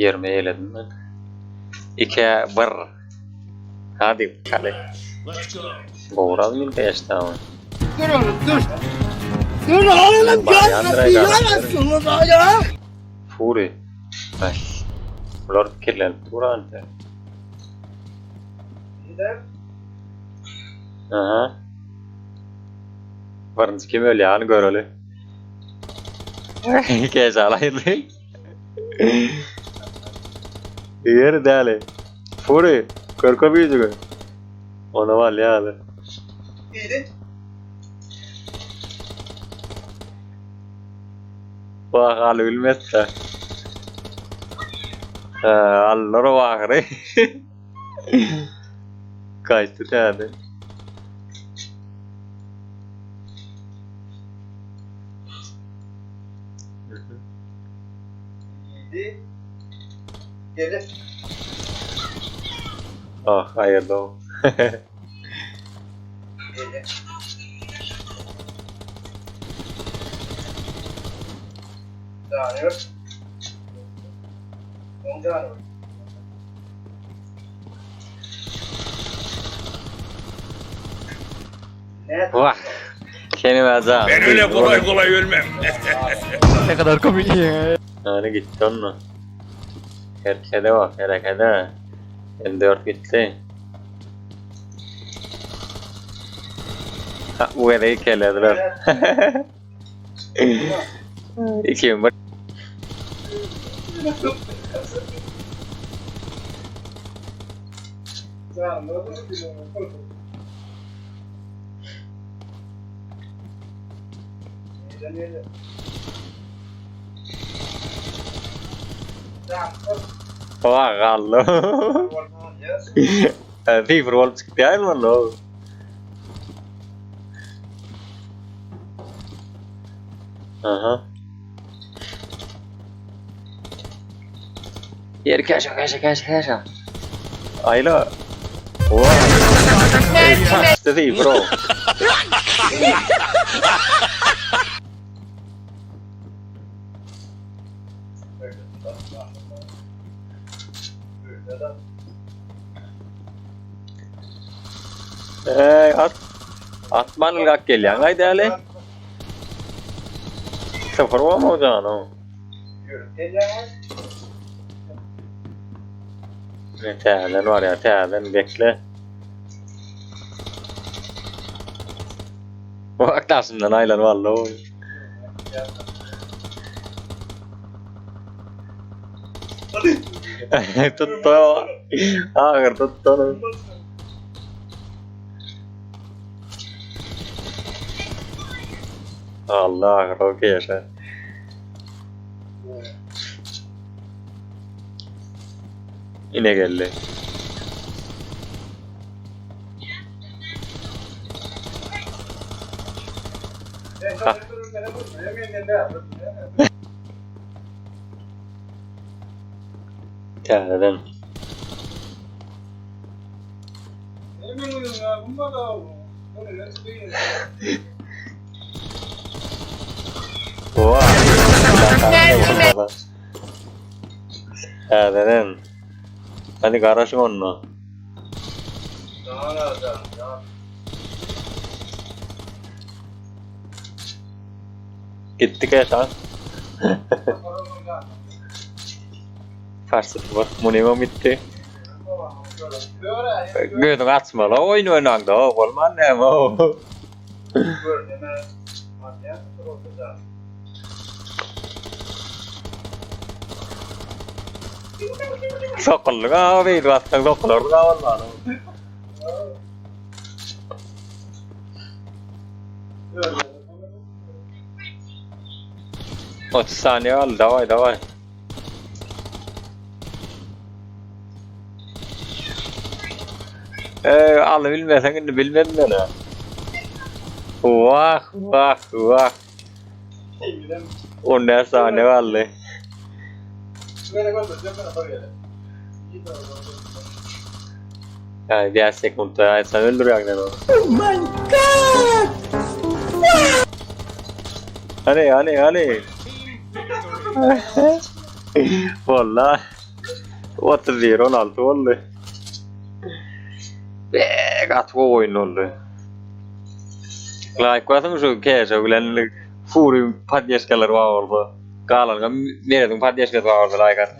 20 eyledim ben. 2-1. Hadi kale. Boğral mı yaşta ama? Dur oğlum dur. Dur oğlum görmezsin ya. Fury. Ay. Lord kirlen durante. Aha. Varınız kim öyle yani göreli. Kesalaydı. Yer dale. Fury. Korku bir juga. Ona var ya da. İyiydi. Wah kalau ilmesta. Allora vahre. Kaçtı tadı. İyiydi. Geri. Ah hayırlı o. Geri. Dağınıyor. Dağınıyor. Net. Wah. Seni mezar. Ben öyle kolay kolay ölmem. Ne kadar komik ya. Hani gitti onunla. Herkede bak, herkede. M4 gitti. Ha, bu ereği kelediler. 2001. Wah, kalau. Tapi berwal sekian mana? Aha. Yer kaça. Ayla. Wah. Tapi bro. Atman gak geliyor. Haydi hele. Sıfır var mı hocam o? Ne telen var ya, telen bekle. Bak aslında aylan vallahi. Tuttu. Ağır tuttu. Allah roke yaşa. Yine geldi. Terden. Wah. Terden. Hadi garaj onunla. Gittik ya sen. Farsı var. Munima bitti. Gözün açma la oyun oynan da olman ne o? Sokulluğa abi attan sokulluğa olmalı. 30 saniye al, davay. Al bilmesen şimdi bilmem ne la. Vah. 10 saniye vallahi. Ya bir sekunda sen öldürüyor yani onu. Oh my god. Hadi. Vallahi Ruotsalaisia Ronaldo oli. Vegat voinnolle. Laikkoa semmoisen keesä, kyllä fuurin patjeskeller vaolta. Kaalan, mietin patjeskeller vaolta aikana.